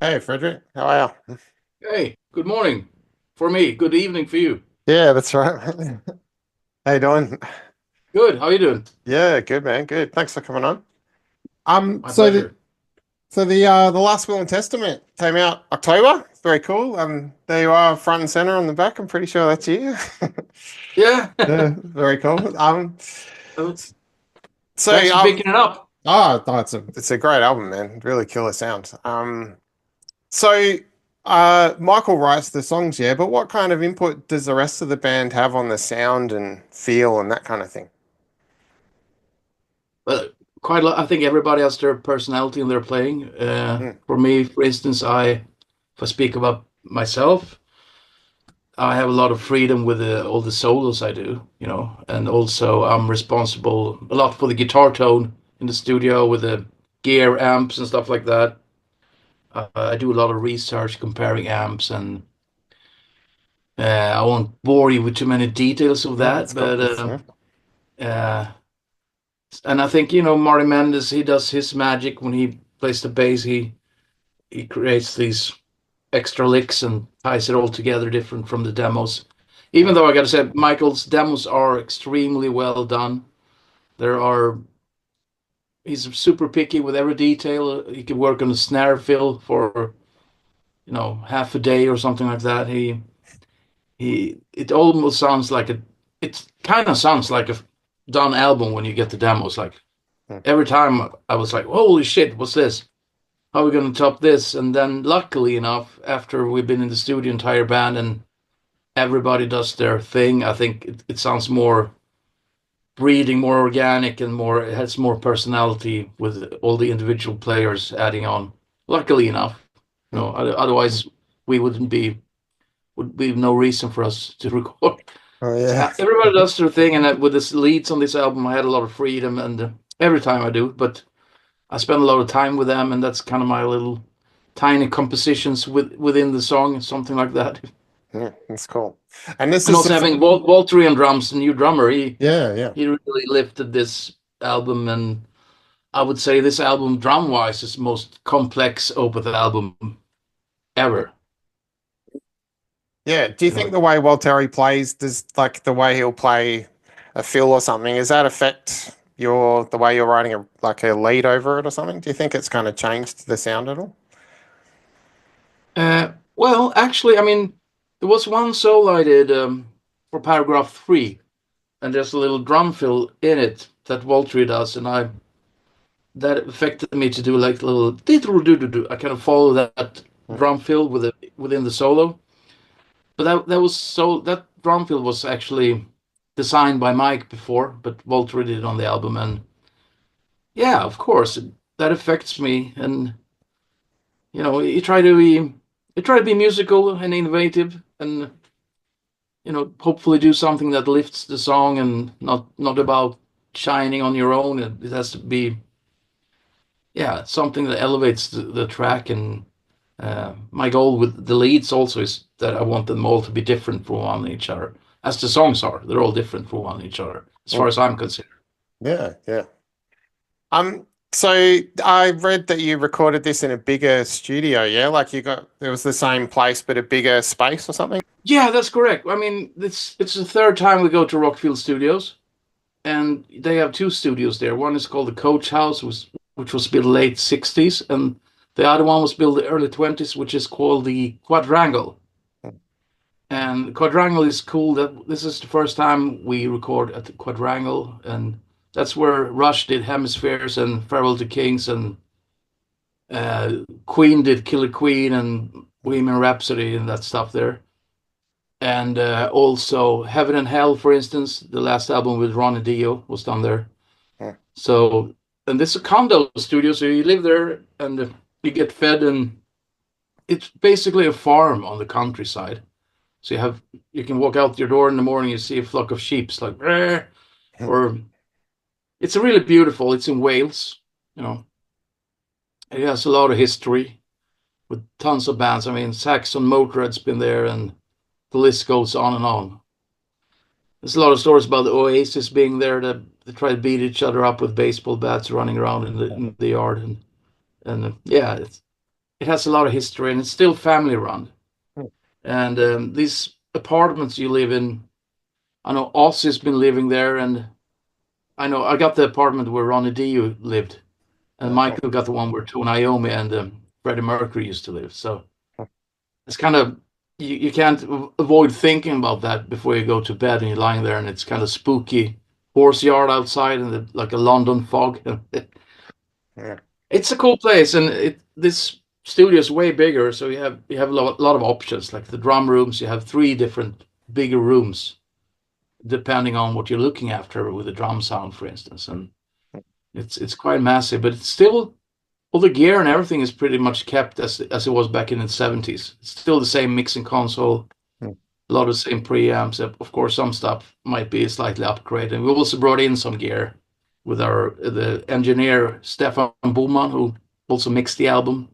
Hey, Fredrik, how are you? Hey, good morning for me. Good evening for you. Yeah, that's right. How you doing? Good. How you doing? Yeah, good man, good. Thanks for coming on. Um, My so the pleasure. the last Will and Testament came out October. Very cool. There you are, front and center on the back. I'm pretty sure that's you. Yeah. Yeah, very cool. Oh, So thanks for picking it up. no, it's a great album, man. Really killer sound. So Michael writes the songs, yeah, but what kind of input does the rest of the band have on the sound and feel and that kind of thing? Well, quite a lot. I think everybody has their personality in their playing. Mm, For me, for instance, if I speak about myself, I have a lot of freedom with all the solos I do, and also I'm responsible a lot for the guitar tone in the studio with the gear amps and stuff like that. I do a lot of research comparing amps and I won't bore you with too many details of no, that, that's cool. but Yeah. uh, and I think Marty Mendes he does his magic when he plays the bass. He creates these extra licks and ties it all together, different from the demos. Even Mm, though I got to say, Michael's demos are extremely well done. There are He's super picky with every detail. He can work on a snare fill for half a day or something like that. He it almost sounds like it kind of sounds like a done album when you get the demos. Like mm. every time I was like, holy shit, what's this? How are we gonna top this? And then luckily enough, after we've been in the studio entire band and everybody does their thing, I think it sounds more breathing, more organic, and more it has more personality with all the individual players adding on. Luckily enough, Mm. otherwise we would be no reason for us to record. Oh yeah. Everybody does their thing, and with the leads on this album, I had a lot of freedom, and every time I do, but I spend a lot of time with them, and that's kind of my little tiny compositions within the song, something like that. Yeah, that's cool. And this And is also having Walter on drums, the new drummer, yeah, yeah. he really lifted this album, and I would say this album, drum wise, is the most complex Opeth album ever. Yeah. Do you You think know, the way Walteri plays, does like the way he'll play a fill or something, does that affect the way you're writing a lead over it or something? Do you think it's kind of changed the sound at all? well, actually, I mean, there was one solo I did for paragraph three, and there's a little drum fill in it that Walter does, and I that affected me to do like a little do. I kind of follow that Mm, drum fill within the solo, but that drum fill was actually designed by Mike before, but Walter did it on the album, and yeah, of course, that affects me, and you try to be musical and innovative, and hopefully do something that lifts the song and not about shining on your own. It has to be, yeah, something that elevates the track. And my goal with the leads also is that I want them all to be different from one each other, as the songs are. They're all different from one each other, as far mm. as I'm concerned. Yeah, yeah. So I read that you recorded this in a bigger studio, yeah? Like it was the same place but a bigger space or something? Yeah, that's correct. I mean, it's the third time we go to Rockfield Studios, and they have two studios there. One is called the Coach House, which was built late '60s, and the other one was built the early '20s, which is called the Quadrangle. And the Quadrangle is cool. That this is the first time we record at the Quadrangle, and that's where Rush did Hemispheres and Farewell to Kings, and Queen did Killer Queen and Bohemian Rhapsody and that stuff there. And also Heaven and Hell, for instance, the last album with Ronnie Dio was done there. Yeah. So, and this is a condo studio, so you live there and you get fed, and it's basically a farm on the countryside. So you can walk out your door in the morning, you see a flock of sheep, it's like, "Rah," or it's really beautiful. It's in Wales, you know. It has a lot of history with tons of bands. I mean, Saxon Motörhead's been there, and the list goes on and on. There's a lot of stories about the Oasis being there. That they try to beat each other up with baseball bats running around in the yard, and yeah, it has a lot of history, and it's still family run. Hmm. And these apartments you live in, I know Ozzy's been living there, and I know I got the apartment where Ronnie Dio lived, and Oh, cool. Michael got the one where Tony Iommi and Freddie Mercury used to live. So Hmm. it's kind of you can't avoid thinking about that before you go to bed, and you're lying there, and it's kind of spooky horse yard outside, and like a London fog. Yeah. It's a cool place, and this studio is way bigger, so you have lot of options. Like the drum rooms, you have three different bigger rooms depending on what you're looking after with the drum sound, for instance. And it's quite massive, but it's still all the gear and everything is pretty much kept as it was back in the 70s. It's still the same mixing console, Hmm. a lot of the same preamps. Of course, some stuff might be slightly upgraded. We also brought in some gear with the engineer Stefan Boman, who also mixed the album,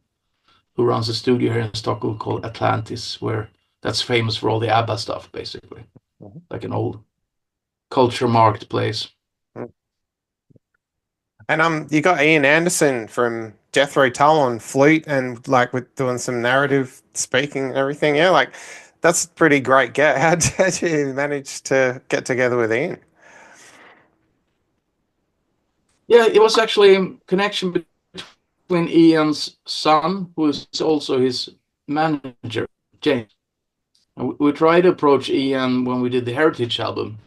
who runs a studio here in Stockholm called Atlantis, where that's famous for all the ABBA stuff, basically, Mhm. like an old culture marked place. Hmm. And you got Ian Anderson from Jethro Tull on flute and like with doing some narrative speaking and everything. Yeah, like that's pretty great get. How'd you manage to get together with Ian? Yeah, it was actually a connection between Ian's son, who is also his manager, James. And we tried to approach Ian when we did the Heritage album.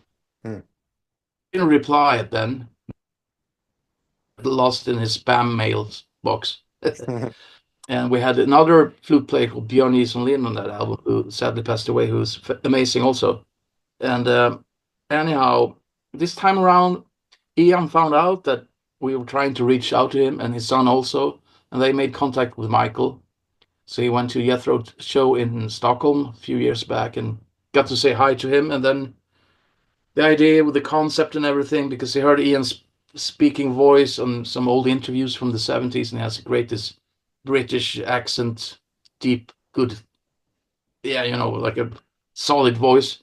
Hmm. He didn't reply then, lost in his spam mails box. And we had another flute player called Björn Ihsahn on that album, who sadly passed away, who's amazing also. And anyhow, this time around, Ian found out that we were trying to reach out to him and his son also, and they made contact with Michael. So he went to Jethro show in Stockholm a few years back and got to say hi to him. And then the idea with the concept and everything, because he heard Ian's speaking voice on some old interviews from the 70s, and he has a great this British accent, deep, good, yeah, like a solid voice.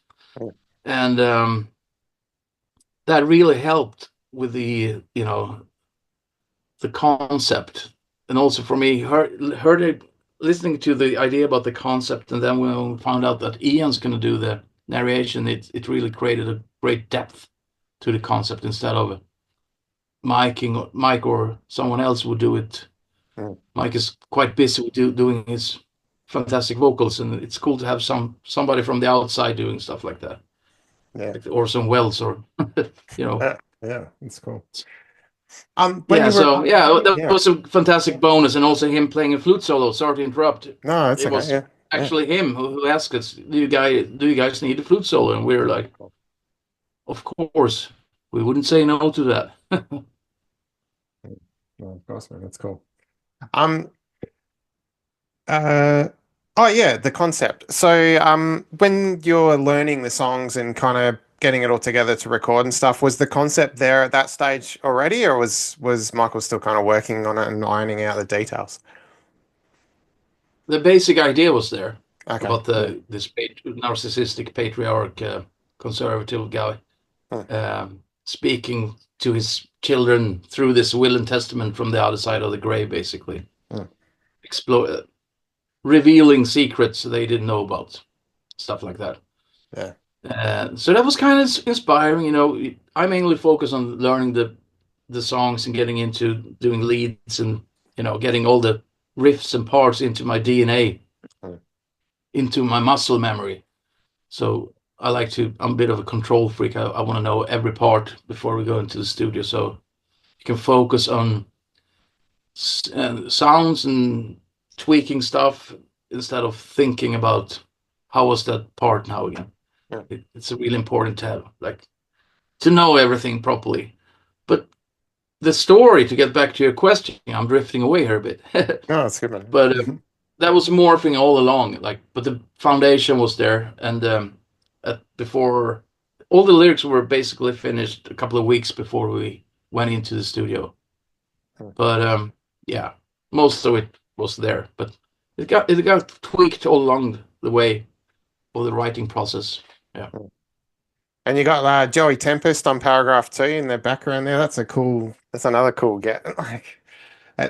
And that really helped with the concept, and also for me, heard it, listening to the idea about the concept, and then when we found out that Ian's going to do the narration, it really created a great depth to the concept instead of Mike or someone else would do it. Hmm. Mike is quite busy with doing his fantastic vocals, and it's cool to have somebody from the outside doing stuff like that, Yeah. like Orson Welles or you know. Yeah, it's cool. When Yeah, you were, so yeah, that yeah, was a fantastic bonus, and also him playing a flute solo. Sorry to interrupt. no, it's It okay. was Yeah, yeah. actually him who asked us, do you guys need a flute solo?" And we were like, "Of course, we wouldn't say no to that." No, of course, man, that's cool. Um, uh, oh yeah, the concept. So, when you're learning the songs and kind of getting it all together to record and stuff, was the concept there at that stage already, or was Michael still kind of working on it and ironing out the details? The basic idea was there Okay. about Yeah. this narcissistic patriarch, conservative guy, Hmm. speaking to his children through this will and testament from the other side of the grave, basically, Hmm. explore revealing secrets they didn't know about, stuff like that. Yeah. So that was kind of inspiring. I mainly focus on learning the songs and getting into doing leads, and getting all the riffs and parts into my DNA, Hmm. into my muscle memory. So I'm a bit of a control freak. I want to know every part before we go into the studio, so you can focus on sounds and tweaking stuff instead of thinking about how was that part now again. Yeah. It's really important to have, like, to know everything properly. But the story, to get back to your question, I'm drifting away here a bit. No, that's good, man. But that was morphing all along. But the foundation was there, and before all the lyrics were basically finished a couple of weeks before we went into the studio. Hmm. But yeah, most of it was there, but it got tweaked all along the way of the writing process. Yeah. Hmm. And you got Joey Tempest on paragraph 2 in the background there. That's another cool get. Like,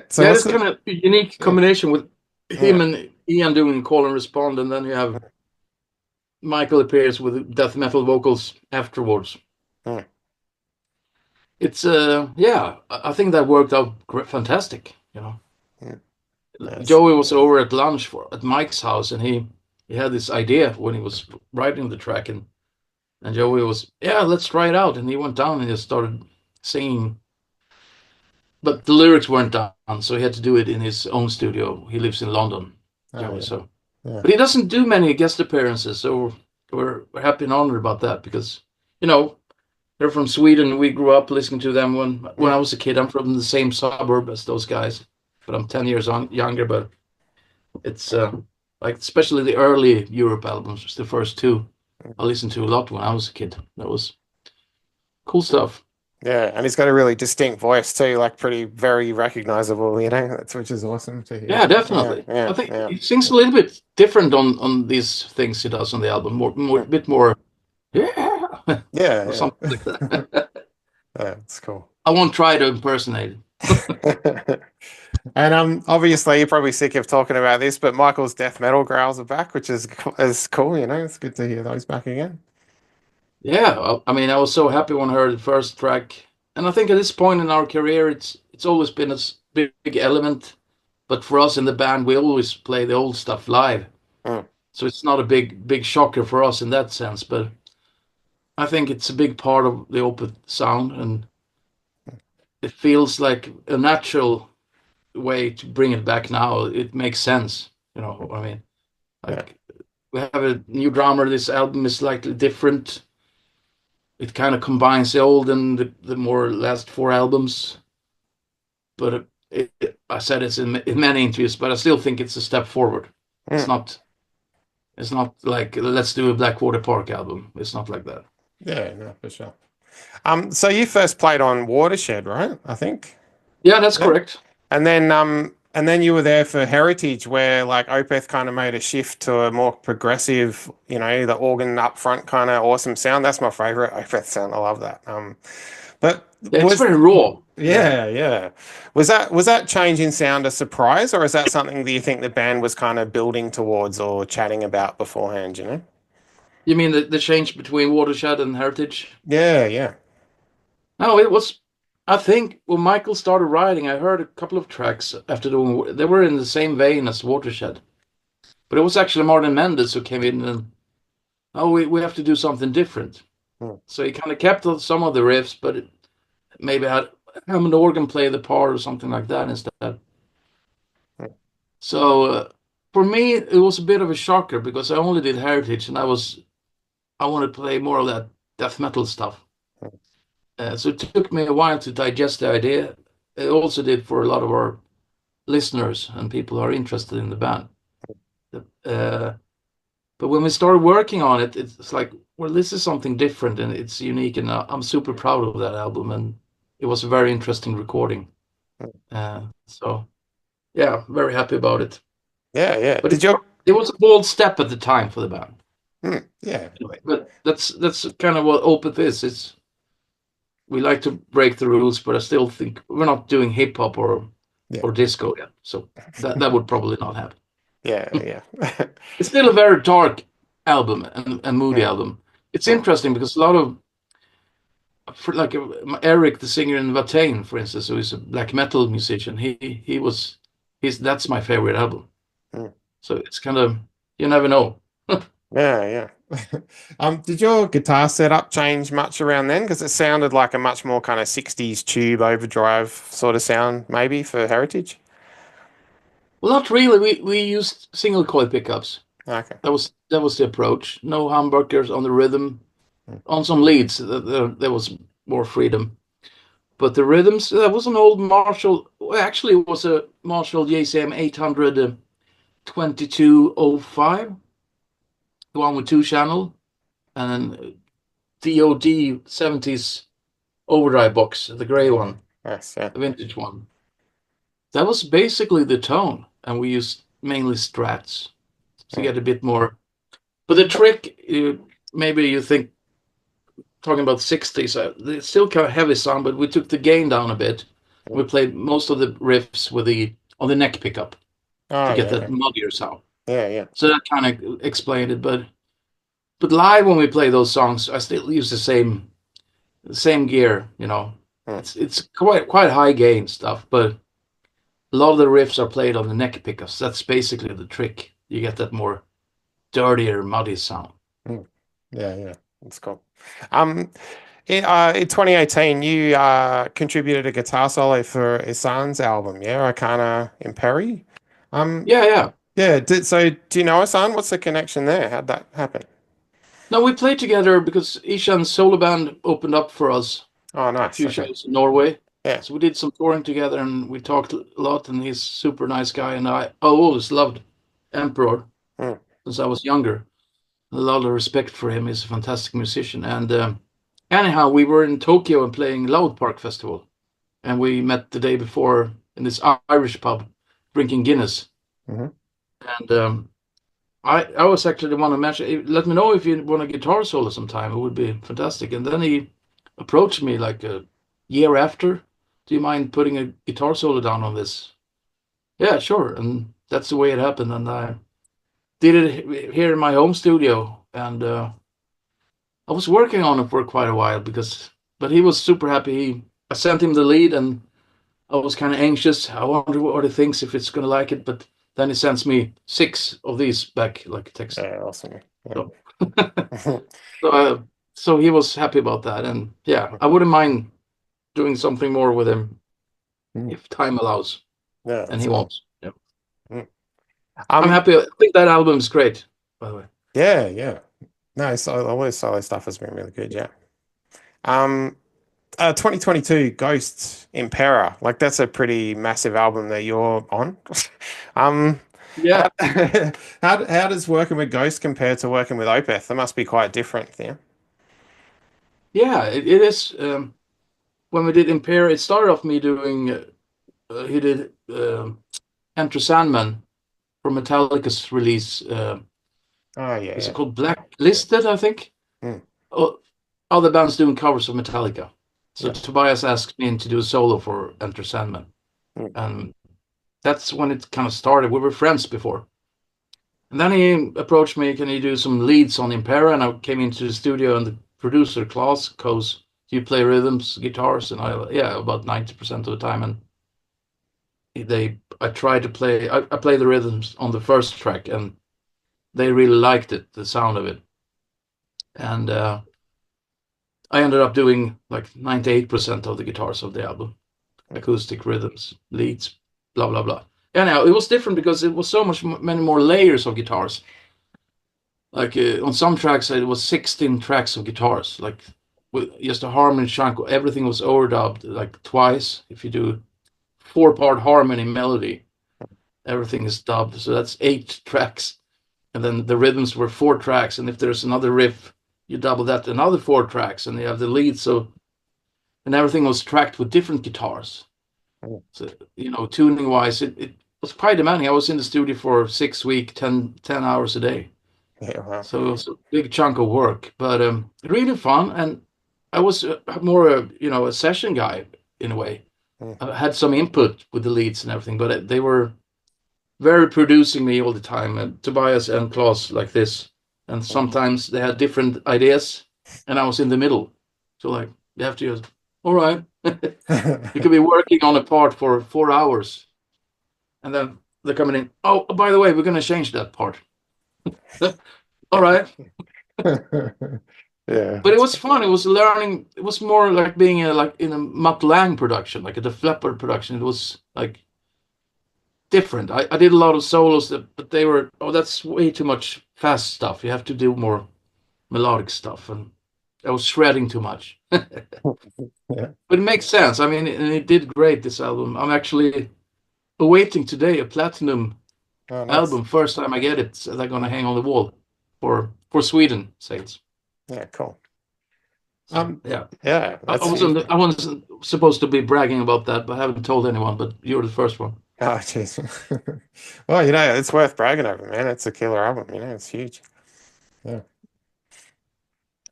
so Yeah, what's it's the kind of a unique yeah. combination with him and Ian doing call and respond, and then you have Michael appears with death metal vocals afterwards. Mm. It's yeah, I think that worked out fantastic. Mm. Yes. Joey was over at lunch at Mike's house, and he had this idea when he was writing the track, and Joey was, yeah, let's try it out, and he went down and just started singing, but the lyrics weren't done, so he had to do it in his own studio. He lives in London, Joey, Yeah. so. Yeah. But he doesn't do many guest appearances, so we're happy and honored about that because, they're from Sweden. We grew up listening to them when I was a kid. I'm from the same suburb as those guys, but I'm 10 years younger. But it's like especially the early Europe albums, the first two, I listened to a lot when I was a kid. That was cool stuff. Yeah, and he's got a really distinct voice too, like very recognizable, which is awesome to hear. Yeah, definitely. Yeah, I think yeah. he sings a little bit different on these things he does on the album, a bit more, Yeah, or something like that. Yeah, it's cool. I won't try to impersonate it. And obviously you're probably sick of talking about this, but Michael's death metal growls are back, which is cool. It's good to hear those back again. Yeah, I mean, I was so happy when I heard the first track, and I think at this point in our career, it's always been a big element. But for us in the band, we always play the old stuff live, so it's not a big shocker for us in that sense. But I think it's a big part of the Opeth sound, and it feels like a natural way to bring it back now. It makes sense, you know what I mean? Like we have a new drummer. This album is slightly different. It kind of combines the old and the more last four albums. But I said it's in many interviews, but I still think it's a step forward. It's not like let's do a Blackwater Park album. It's not like that. Yeah, no, for sure. So you first played on Watershed, right? I think. Yeah, that's correct. And then you were there for Heritage, where like Opeth kind of made a shift to a more progressive, the organ up front kind of awesome sound. That's my favorite Opeth sound. I love that. But it's very raw. Yeah. Was that change in sound a surprise, or is that something that you think the band was kind of building towards or chatting about beforehand? You mean the change between Watershed and Heritage? Yeah. No, it was. I think when Michael started writing, I heard a couple of tracks after doing. They were in the same vein as Watershed, but it was actually Martin Mendes who came in and we have to do something different. So he kind of kept some of the riffs, but maybe had an organ play the part or something like that instead. So for me, it was a bit of a shocker because I only did Heritage, and I wanted to play more of that death metal stuff. So it took me a while to digest the idea. It also did for a lot of our listeners and people who are interested in the band. But when we started working on it, it's like, well, this is something different and it's unique, and I'm super proud of that album, and it was a very interesting recording. So, yeah, very happy about it. Yeah. But it was a bold step at the time for the band. Yeah. But that's kind of what Opeth is. We like to break the rules, but I still think we're not doing hip hop or disco yet. So that would probably not happen. Yeah. It's still a very dark album and moody album. It's interesting because a lot of, like Eric, the singer in Watain, for instance, who is a black metal musician, that's my favorite album. So it's kind of, you never know. Yeah. Did your guitar setup change much around then? Because it sounded like a much more kind of 60s tube overdrive sort of sound, maybe, for Heritage. Well, not really. We used single coil pickups. Okay. That was the approach. No humbuckers on the rhythm. On some leads, there was more freedom. But the rhythms, that was an old Marshall. Well, actually, it was a Marshall JCM 800 2205. The one with 2-channel, and then DOD 70s overdrive box, the gray one, Yes, the vintage one. That was basically the tone, and we used mainly strats to get a bit more. But the trick, maybe you think, talking about 60s, it's still kind of heavy sound, but we took the gain down a bit. We played most of the riffs on the neck pickup. Oh to get yeah, that okay. muddier sound. Yeah, yeah. So that kind of explained it. But live when we play those songs, I still use the same gear. Mm. It's quite high gain stuff, but a lot of the riffs are played on the neck pickups. That's basically the trick. You get that more dirtier, muddy sound. Mm. Yeah, yeah. That's cool. Um, in 2018, you contributed a guitar solo for Ihsahn's album, yeah, Arcana Imperi. Um, Yeah, yeah. yeah. Do you know Ihsahn? What's the connection there? How'd that happen? No, we played together because Ihsahn's solo band opened up for us Oh, a nice. few Okay. shows in Norway. Yeah. So we did some touring together and we talked a lot. And he's a super nice guy. And I always loved Emperor Mm. since I was younger. A lot of respect for him. He's a fantastic musician. And anyhow, we were in Tokyo and playing Loud Park Festival. And we met the day before in this Irish pub drinking Guinness. Hmm. And I was actually the one who mentioned, let me know if you want a guitar solo sometime. It would be fantastic. And then he approached me like a year after. Do you mind putting a guitar solo down on this? Yeah, sure. And that's the way it happened. And I did it here in my home studio. And I was working on it for quite a while but he was super happy. I sent him the lead and I was kind of anxious. I wonder what he thinks if it's going to like it. But then he sends me 6 of these back like a text. Yeah, awesome. Yeah. So, so he was happy about that. And yeah, I wouldn't mind doing something more with him Mm. if time allows, Yeah, and that's he cool. wants. Yeah. Mm. I'm Um, happy. I think that album is great, by the way. yeah, yeah. No, so all his solo stuff has been really good. Yeah. Um, 2022 Ghosts Impera. Like that's a pretty massive album that you're on. Um, Yeah, how, how does working with Ghost compare to working with Opeth? That must be quite different. Yeah. yeah, it is. When we did Impair, it started off me doing. He did Enter Sandman for Metallica's release. Oh yeah, Is it yeah. called Blacklisted? I think. Mm, Oh, other bands doing covers of Metallica. So yeah. Tobias asked me to do a solo for Enter Sandman, Mm, and that's when it kind of started. We were friends before. And then he approached me, can you do some leads on Impera? And I came into the studio and the producer, Klaus, goes, do you play rhythms, guitars? And yeah, about 90% of the time. And I tried to play, I play the rhythms on the first track and they really liked it, the sound of it. And I ended up doing like 98% of the guitars of the album, mm, acoustic rhythms, leads, blah, blah, blah. Anyhow, it was different because it was so many more layers of guitars. Like on some tracks, it was 16 tracks of guitars, like with just a harmony chunk. Everything was overdubbed like twice. If you do 4-part harmony melody, everything is dubbed. So that's 8 tracks. And then the rhythms were 4 tracks. And if there's another riff, you double that another 4 tracks, and you have the lead. So and everything was tracked with different guitars. mm. So tuning wise, it was quite demanding. I was in the studio for 6 weeks, 10 hours a day. Yeah, wow. So it was a big chunk of work, but really fun. And I was more a session guy in a way. Mm, I had some input with the leads and everything, but they were very producing me all the time. And Tobias and Klaus like this, and mm. sometimes they had different ideas, and I was in the middle. So like you have to just, all right, you could be working on a part for 4 hours, and then they're coming in. Oh, by the way, we're gonna change that part. All right. Yeah, But it that's was cool. fun. It was learning. It was more like being like in a Matt Lang production, like a Def Leppard production. It was like different. I did a lot of solos, but they were, oh, that's way too much fast stuff. You have to do more melodic stuff, and I was shredding too much. Yeah. But it makes sense. I mean, and it did great. This album. I'm actually awaiting today a platinum Oh, nice. album. First time I get it, so they're gonna hang on the wall for Sweden sales. Yeah, cool. So yeah. Yeah, I that's huge, wasn't man. I wasn't supposed to be bragging about that, but I haven't told anyone. But you're the first one. Oh, jeez. Well, it's worth bragging over, man. It's a killer album, it's huge. Yeah.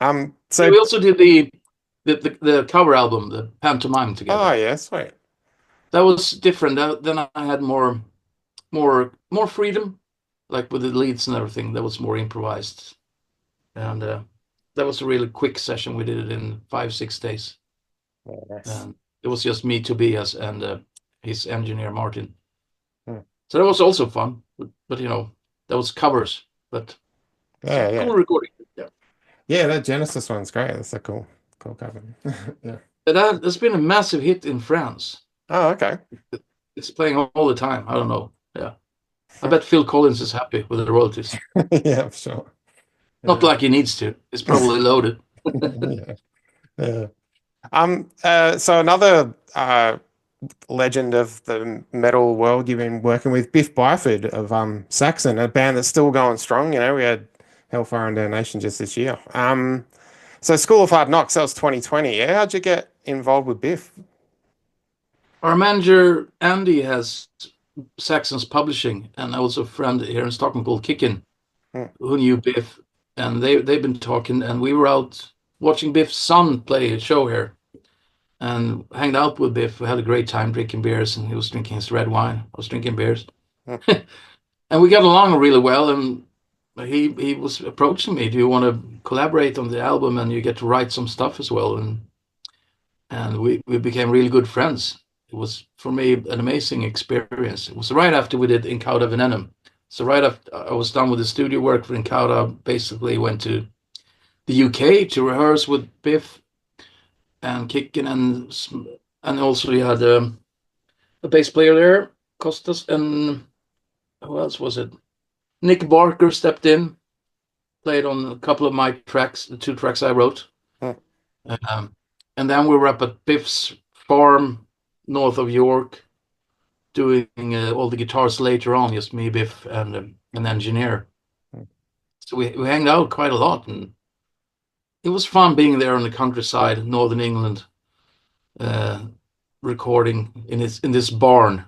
Yeah, So, we also did the cover album, the pantomime oh together. yeah, sweet. That was different. Then I had more more freedom, like with the leads and everything. That was more improvised, and that was a really quick session. We did it in 5-6 days, Yeah, nice. and it was just me, Tobias, and his engineer Martin. Hmm. So that was also fun, but that was covers, but it's a Yeah, yeah. cool recording. Yeah, Yeah, that Genesis one's great. That's a cool cover. Yeah. and that's been a massive hit in France. Oh, okay. It's playing all the time. I don't know. Yeah, I bet Phil Collins is happy with the royalties. Yeah, I'm sure. Not Yeah. like he needs to. It's probably loaded. Yeah. Yeah. So another legend of the metal world you've been working with, Biff Byford of Saxon, a band that's still going strong. You know, we had Hellfire and Damnation just this year. So School of Hard Knocks, that was 2020. Yeah, how'd you get involved with Biff? Our manager Andy has Saxon's Publishing, and also a friend here in Stockholm called Kicken, Hmm. who knew Biff, and they've been talking, and we were out watching Biff's son play a show here, and hanged out with Biff. We had a great time drinking beers, and he was drinking his red wine. I was drinking beers, Hmm. and we got along really well. And he was approaching me, "Do you want to collaborate on the album, and you get to write some stuff as well?" And we became really good friends. It was for me an amazing experience. It was right after we did Incauda Venenum. So right after I was done with the studio work for Incauda, basically went to the UK to rehearse with Biff and Kicken, and also we had a bass player there, Costas, and who else was it? Nick Barker stepped in, played on a couple of my tracks, the 2 tracks I wrote. Hmm. Um, and then we were up at Biff's farm north of York doing all the guitars later on, just me, Biff, and an engineer. Hmm. So we hanged out quite a lot, and it was fun being there in the countryside, northern England, uh, recording in this barn.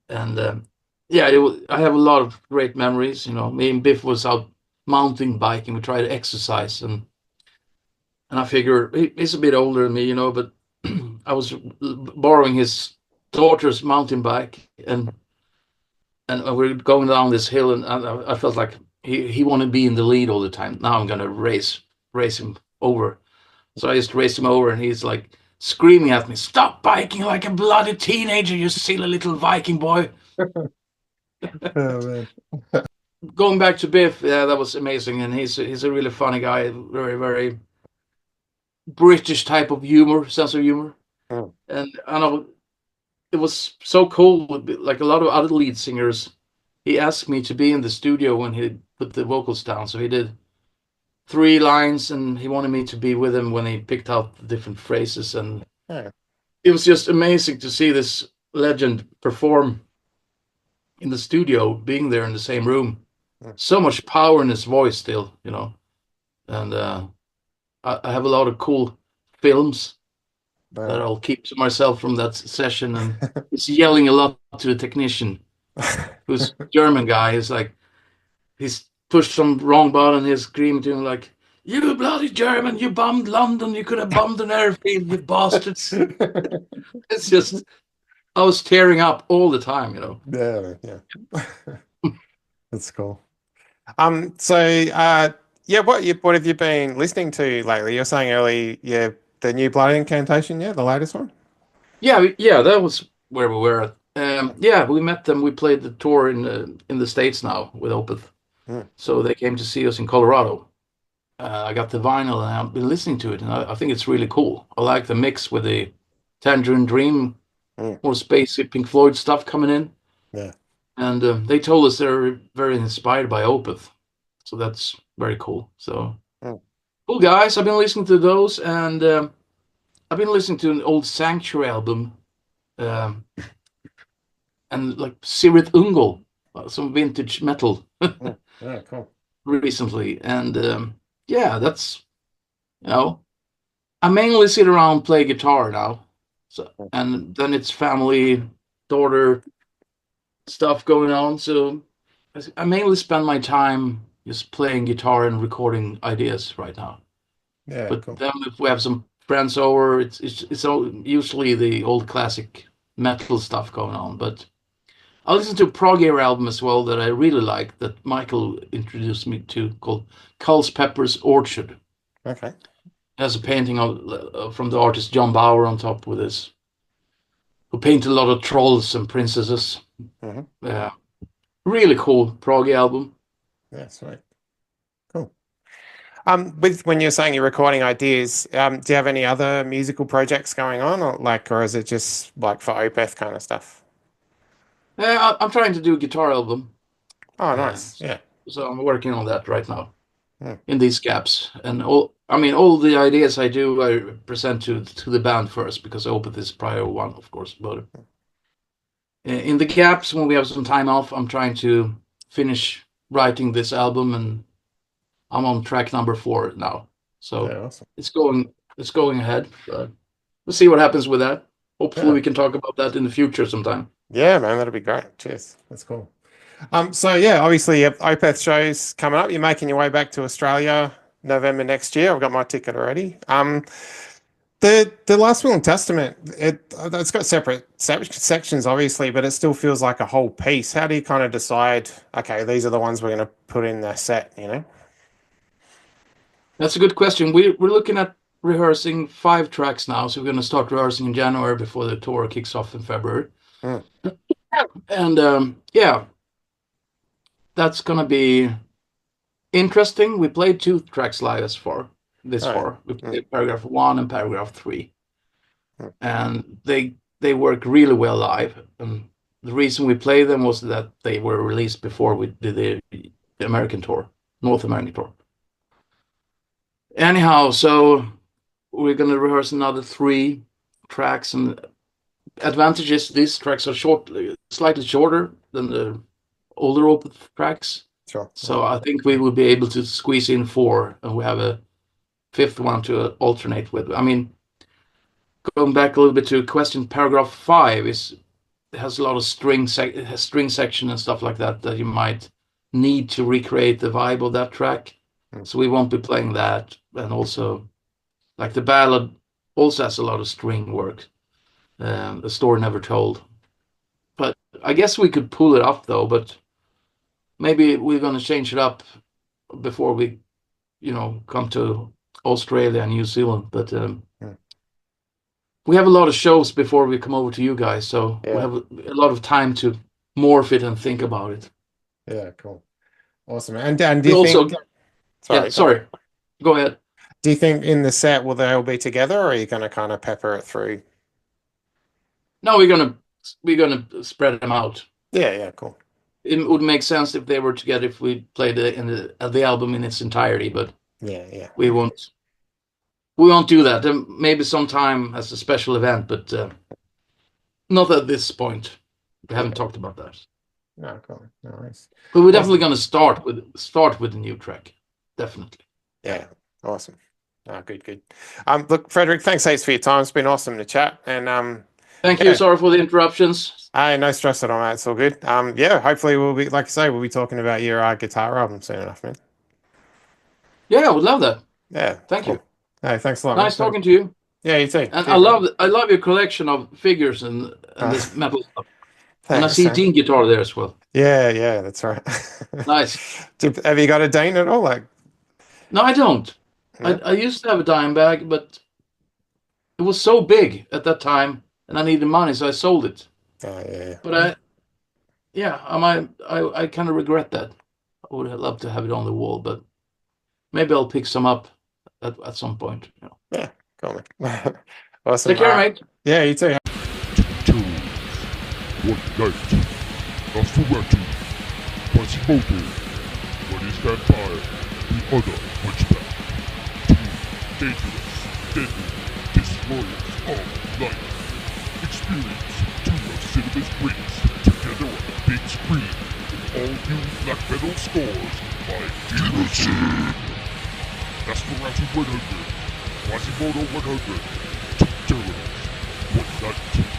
And yeah, I have a lot of great memories. Me and Biff was out mountain biking. We tried to exercise, and I figure he's a bit older than me, but I was borrowing his daughter's mountain bike, and we are going down this hill, and I felt like he wanted to be in the lead all the time. Now I'm gonna race him over. So I just raced him over, and he's like screaming at me, "Stop biking like a bloody teenager, you silly little Viking boy!" Oh man. Going back to Biff, yeah, that was amazing, and he's a really funny guy, very very British type of humor, sense of humor, Hmm. and I know it was so cool. Like a lot of other lead singers, he asked me to be in the studio when he put the vocals down. So he did 3 lines, and he wanted me to be with him when he picked out the different phrases. And Yeah. it was just amazing to see this legend perform in the studio, being there in the same room. Hmm. So much power in his voice still. And I have a lot of cool films that I'll keep to myself from that session. And he's yelling a lot to the technician, who's a German guy. He's pushed some wrong button. He's screaming to him like, "You bloody German! You bombed London! You could have bombed an airfield, you bastards!" It's just I was tearing up all the time. Yeah, yeah. That's cool. So yeah, what have you been listening to lately? You're saying early, yeah, the new Blood Incantation, yeah, the latest one? Yeah, that was where we were at. Yeah, we met them. We played the tour in the States now with Opeth. Mm, So they came to see us in Colorado. I got the vinyl, and I've been listening to it, and I think it's really cool. I like the mix with the Tangerine Dream, mm, more spacey Pink Floyd stuff coming in. yeah. And they told us they're very inspired by Opeth. So that's very cool. So Mm. cool guys. I've been listening to those, and I've been listening to an old Sanctuary album, um, and like Sirit Ungol, some vintage metal Mm. Yeah, cool. recently. And yeah, that's you know, I mainly sit around play guitar now. So Mm. and then it's family, daughter stuff going on. So I mainly spend my time just playing guitar and recording ideas right now. Yeah, But cool. then if we have some friends over, usually the old classic metal stuff going on. But I listened to a prog era album as well that I really like that Michael introduced me to called Cul's Pepper's Orchard. Okay. It has a painting of from the artist John Bauer on top with this, who painted a lot of trolls and princesses. Hmm. Yeah, really cool prog album. Yeah, sweet. Cool. With when you're saying you're recording ideas, do you have any other musical projects going on, or is it just like for Opeth kind of stuff? Yeah, I'm trying to do a guitar album. Oh, Uh, nice. Yeah. so I'm working on that right now Hmm. in these gaps. And all the ideas I do, I present to the band first because Opeth is prior one, of course. But in the gaps, when we have some time off, I'm trying to finish writing this album, and I'm on track number 4 now. So Yeah, awesome. it's going ahead. We'll see what happens with that. Hopefully, Yeah. we can talk about that in the future sometime. Yeah, man, that'd be great. Cheers. That's cool. So yeah, obviously you have Opeth shows coming up. You're making your way back to Australia November next year. I've got my ticket already. The Last Will and Testament, it's got separate sections, obviously, but it still feels like a whole piece. How do you kind of decide, okay, these are the ones we're going to put in the set, you know? That's a good question. We're looking at rehearsing 5 tracks now, so we're going to start rehearsing in January before the tour kicks off in February. Mm. And yeah, that's going to be interesting. We played 2 tracks live this Oh, far. We yeah. played paragraph 1 and paragraph 3, Mm. and they work really well live. And the reason we played them was that they were released before we did the American tour, North American tour. Anyhow, so we're going to rehearse another 3 tracks, and advantage is these tracks are slightly shorter than the older Opeth tracks. Sure. So I think we will be able to squeeze in 4, and we have a 5th one to alternate with. I mean, going back a little bit to question, paragraph 5 has a lot of string section and stuff like that you might need to recreate the vibe of that track. Mm. So we won't be playing that. And also, like the ballad also has a lot of string work. The Story Never Told. But I guess we could pull it off though, but maybe we're going to change it up before we, come to Australia and New Zealand. But we have a lot of shows before we come over to you guys, so we Yeah. have a lot of time to morph it and think about it. Yeah, cool. Awesome. And do We you also, think, yeah, sorry, go ahead. do you think in the set will they all be together, or are you going to kind of pepper it through? No, we're gonna spread them out. Yeah, yeah, cool. It would make sense if they were together if we played the album in its entirety, but Yeah, yeah. we won't. We won't do that. Maybe sometime as a special event, but not at this point. We haven't talked about that. No, cool. No worries. But we're definitely going to start with the new track. Definitely. Yeah, awesome. Oh, good, good. Look, Fredrik, thanks heaps for your time. It's been awesome to chat. And Thank yeah. you. Sorry for the interruptions. Hey, no stress at all, mate. It's all good. Yeah, hopefully we'll be, like I say, we'll be talking about your guitar album soon enough, man. Yeah, I would love that. Yeah. Thank cool. you. Hey, thanks a lot. Nice mate. talking to you. Yeah, you too. And Cheers, I love your collection of figures and this metal stuff. And I thanks, see man. Dean guitar there as well. Yeah, yeah, that's right. Nice. Have you got a Dean at all? Like, No, I don't. No? I used to have a dime bag, but it was so big at that time, and I needed money, so I sold it. oh, yeah. But I kind of regret that. I would have loved to have it on the wall, but maybe I'll pick some up at some point. Yeah, cool, man. Awesome. Take care, mate. Yeah, you too. Two. One night. Nosferatu. Quasimodo. One is vampire. The other hunchback. Two dangerous, deadly, destroyers of life. Experience 2 of cinema's greats together on the big screen with all new black metal scores by DMC. Nosferatu 100. Quasimodo 100. Two terrors. One night.